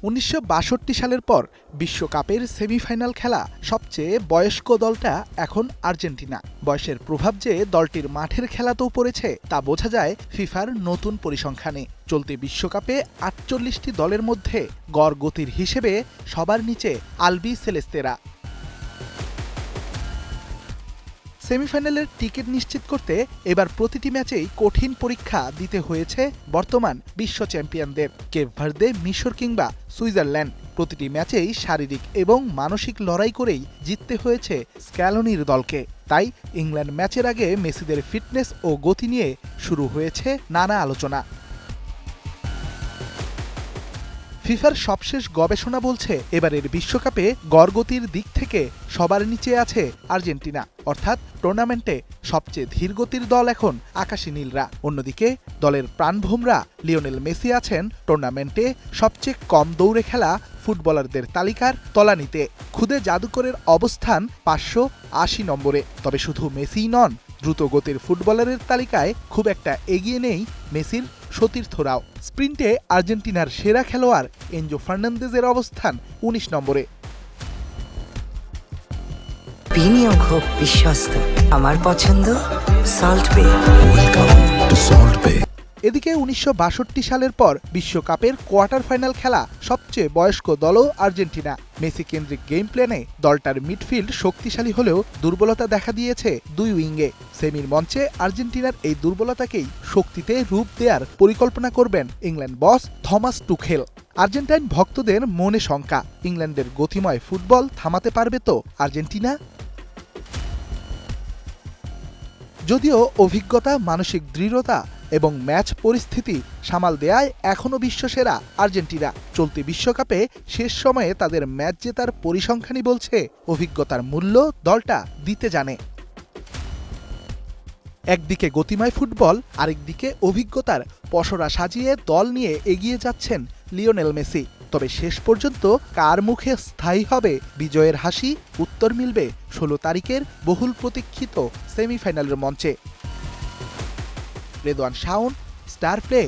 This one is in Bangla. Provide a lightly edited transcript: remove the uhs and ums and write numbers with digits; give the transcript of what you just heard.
১৯৬২ সালের পর বিশ্বকাপের সেমিফাইনাল খেলা সবচেয়ে বয়স্ক দলটা এখন আর্জেন্টিনা। বয়সের প্রভাব যে দলটির মাঠের খেলাতেও পড়েছে তা বোঝা যায় ফিফার নতুন পরিসংখ্যানে। চলতি বিশ্বকাপে ৪৮টি দলের মধ্যে গড় গতির হিসেবে সবার নিচে আলবি সেলেস্তেরা। সেমিফাইনালের টিকিট নিশ্চিত করতে এবার প্রতিটি ম্যাচেই কঠিন পরীক্ষা দিতে হয়েছে বর্তমান বিশ্ব চ্যাম্পিয়নদের কেপ ভার্দে, মিশর কিংবা সুইজারল্যান্ড। প্রতিটি ম্যাচেই শারীরিক এবং মানসিক লড়াই করেই জিততে হয়েছে স্ক্যালোনির দলকে। তাই ইংল্যান্ড ম্যাচের আগে মেসিদের ফিটনেস ও গতি নিয়ে শুরু হয়েছে নানা আলোচনা। ফিফার সবশেষ গবেষণা বলছে এবারের বিশ্বকাপে গড়গতির দিক থেকে সবার নিচে আছে আর্জেন্টিনা, অর্থাৎ টুর্নামেন্টে সবচেয়ে ধীরগতির দল এখন আকাশী নীলরা। অন্যদিকে দলের প্রাণভোমরা লিওনেল মেসি আছেন টুর্নামেন্টে সবচেয়ে কম দৌড়ে খেলা ফুটবলারদের তালিকার তলানিতে। খুদে জাদুকরের অবস্থান ৫৮০ নম্বরে। তবে শুধু মেসিই নন, দ্রুত গতির ফুটবলারের তালিকায় খুব একটা এগিয়ে নেই মেসির সতীর্থরাও। স্প্রিন্টে আর্জেন্টিনার সেরা খেলোয়াড় এনজো ফার্নান্দেজের অবস্থান ১৯ নম্বরে। বিনিয়োগ হোক বিশ্বস্ত, আমার পছন্দ সল্ট বে। এদিকে ১৯৬২ সালের পর বিশ্বকাপের কোয়ার্টার ফাইনাল খেলা সবচেয়ে বয়স্ক দলও আর্জেন্টিনা। মেসি কেন্দ্রিক গেম প্ল্যানে দলটার মিডফিল্ড শক্তিশালী হলেও দুর্বলতা দেখা দিয়েছে দুই উইঙ্গে। সেমির মঞ্চে আর্জেন্টিনার এই দুর্বলতাকেই শক্তিতে রূপ দেওয়ার পরিকল্পনা করবেন ইংল্যান্ড বস থমাস টুখেল। আর্জেন্টাইন ভক্তদের মনে শঙ্কা, ইংল্যান্ডের গতিময় ফুটবল থামাতে পারবে তো আর্জেন্টিনা? যদিও অভিজ্ঞতা, মানসিক দৃঢ়তা এবং ম্যাচ পরিস্থিতি সামাল দেয়ায় এখনও বিশ্বসেরা আর্জেন্টিনা। চলতি বিশ্বকাপে শেষ সময়ে তাদের ম্যাচ জেতার পরিসংখ্যানই বলছে অভিজ্ঞতার মূল্য দলটা দিতে জানে। একদিকে গতিময় ফুটবল, আরেকদিকে অভিজ্ঞতার পসরা সাজিয়ে দল নিয়ে এগিয়ে যাচ্ছেন লিওনেল মেসি। তবে শেষ পর্যন্ত কার মুখে স্থায়ী হবে বিজয়ের হাসি, উত্তর মিলবে ১৬ তারিখের বহুল প্রতীক্ষিত সেমিফাইনালের মঞ্চে। Redwan Shaon, star play.